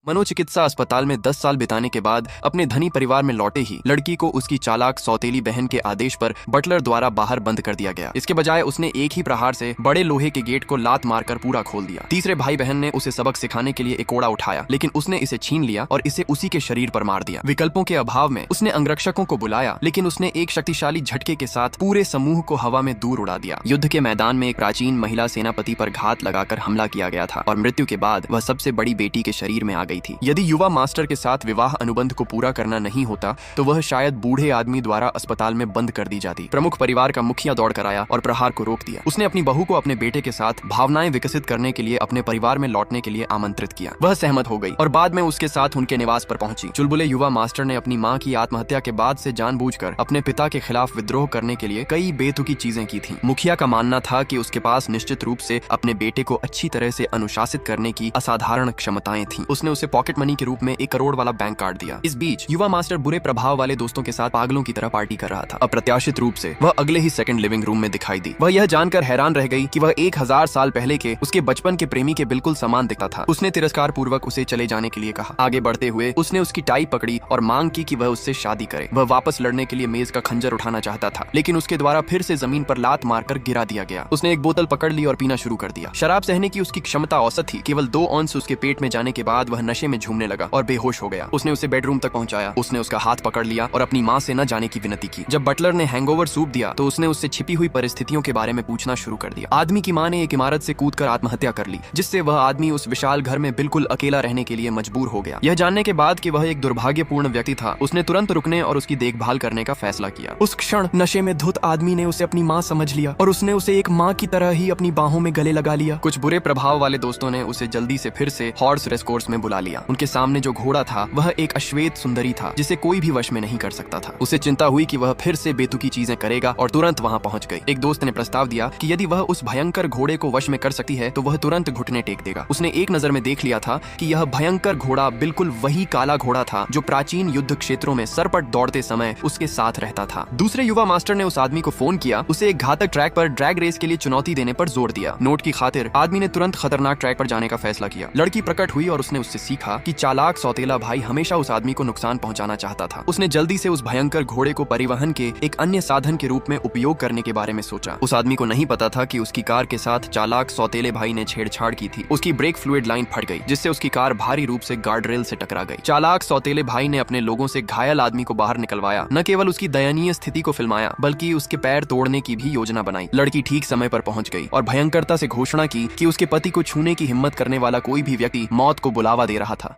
मनोचिकित्सा अस्पताल में 10 साल बिताने के बाद अपने धनी परिवार में लौटे ही लड़की को उसकी चालाक सौतेली बहन के आदेश पर बटलर द्वारा बाहर बंद कर दिया गया। इसके बजाय उसने एक ही प्रहार से बड़े लोहे के गेट को लात मारकर पूरा खोल दिया। तीसरे भाई बहन ने उसे सबक सिखाने के लिए एक कोड़ा उठाया, लेकिन उसने इसे छीन लिया और इसे उसी के शरीर पर मार दिया। विकल्पों के अभाव में उसने अंगरक्षकों को बुलाया, लेकिन उसने एक शक्तिशाली झटके के साथ पूरे समूह को हवा में दूर उड़ा दिया। युद्ध के मैदान में एक प्राचीन महिला सेनापति पर घात लगाकर हमला किया गया था और मृत्यु के बाद वह सबसे बड़ी बेटी के शरीर में आ गई थी। यदि युवा मास्टर के साथ विवाह अनुबंध को पूरा करना नहीं होता तो वह शायद बूढ़े आदमी द्वारा अस्पताल में बंद कर दी जाती। प्रमुख परिवार का मुखिया दौड़ कर आया और प्रहार को रोक दिया। उसने अपनी बहू को अपने बेटे के साथ भावनाएं विकसित करने के लिए अपने परिवार में लौटने के लिए आमंत्रित किया। वह सहमत हो गई और बाद में उसके साथ उनके निवास पर पहुंची। चुलबुले युवा मास्टर ने अपनी मां की आत्महत्या के बाद से जानबूझकर अपने पिता के खिलाफ विद्रोह करने के लिए कई बेतुकी चीजें की थी। मुखिया का मानना था कि उसके पास निश्चित रूप से अपने बेटे को अच्छी तरह से अनुशासित करने की असाधारण क्षमताएं थी। उसने उसे पॉकेट मनी के रूप में 1 करोड़ वाला बैंक कार्ड दिया। इस बीच युवा मास्टर बुरे प्रभाव वाले दोस्तों के साथ पागलों की तरह पार्टी कर रहा था। अप्रत्याशित रूप से वह अगले ही सेकंड लिविंग रूम में दिखाई दी। वह यह जानकर हैरान रह गई कि वह 1000 साल पहले के उसके बचपन के प्रेमी के बिल्कुल समान दिखता था। उसने तिरस्कार पूर्वक उसे चले जाने के लिए कहा। आगे बढ़ते हुए उसने उसकी टाई पकड़ी और मांग की कि वह उससे शादी करे। वह वापस लड़ने के लिए मेज का खंजर उठाना चाहता था, लेकिन उसके द्वारा फिर से जमीन पर लात मारकर गिरा दिया गया। उसने एक बोतल पकड़ ली और पीना शुरू कर दिया। शराब सहने की उसकी क्षमता औसत थी। केवल 2 औंस उसके पेट में जाने के बाद वह नशे में झूमने लगा और बेहोश हो गया। उसने उसे बेडरूम तक पहुंचाया। उसने उसका हाथ पकड़ लिया और अपनी मां से न जाने की विनती की। जब बटलर ने हैंगओवर सूप दिया तो उसने उससे छिपी हुई परिस्थितियों के बारे में पूछना शुरू कर दिया। आदमी की मां ने एक इमारत से कूदकर आत्महत्या कर ली, जिससे वह आदमी उस विशाल घर में बिल्कुल अकेला रहने के लिए मजबूर हो गया। यह जानने के बाद कि वह एक दुर्भाग्यपूर्ण व्यक्ति था, उसने तुरंत रुकने और उसकी देखभाल करने का फैसला किया। उस क्षण नशे में धुत आदमी ने उसे अपनी मां समझ लिया और उसने उसे एक मां की तरह ही अपनी बाहों में गले लगा लिया। कुछ बुरे प्रभाव वाले दोस्तों ने उसे जल्दी से फिर से हॉर्स रेस कोर्स में बुला लिया। उनके सामने जो घोड़ा था वह एक अश्वेत सुंदरी था, जिसे कोई भी वश में नहीं कर सकता था। उसे चिंता हुई कि वह फिर से बेतुकी चीजें करेगा और तुरंत वहां पहुंच गई। एक दोस्त ने प्रस्ताव दिया कि यदि वह उस भयंकर घोड़े को वश में कर सकती है तो वह तुरंत घुटने टेक देगा। उसने एक नजर में देख लिया था कि यह भयंकर घोड़ा बिल्कुल वही काला घोड़ा था जो प्राचीन युद्ध क्षेत्रों में सरपट दौड़ते समय उसके साथ रहता था। दूसरे युवा मास्टर ने उस आदमी को फोन किया, उसे एक घातक ट्रैक पर ड्रैग रेस के लिए चुनौती देने पर जोर दिया। नोट की खातिर आदमी ने तुरंत खतरनाक ट्रैक पर जाने का फैसला किया। लड़की प्रकट हुई और उसने उससे सीखा कि चालाक सौतेला भाई हमेशा उस आदमी को नुकसान पहुंचाना चाहता था। उसने जल्दी से उस भयंकर घोड़े को परिवहन के एक अन्य साधन के रूप में उपयोग करने के बारे में सोचा। उस आदमी को नहीं पता था कि उसकी कार के साथ चालाक सौतेले भाई ने छेड़छाड़ की थी। उसकी ब्रेक फ्लूइड लाइन फट गई, जिससे उसकी कार भारी रूप से गार्डरेल से टकरा गई। चालाक सौतेले भाई ने अपने लोगों से घायल आदमी को बाहर निकलवाया। न केवल उसकी दयनीय स्थिति को फिल्माया, बल्कि उसके पैर तोड़ने की भी योजना बनाई। लड़की ठीक समय पर पहुंच गई और भयंकरता से घोषणा की कि उसके पति को छूने की हिम्मत करने वाला कोई भी व्यक्ति मौत को बुलावा दे रहा था।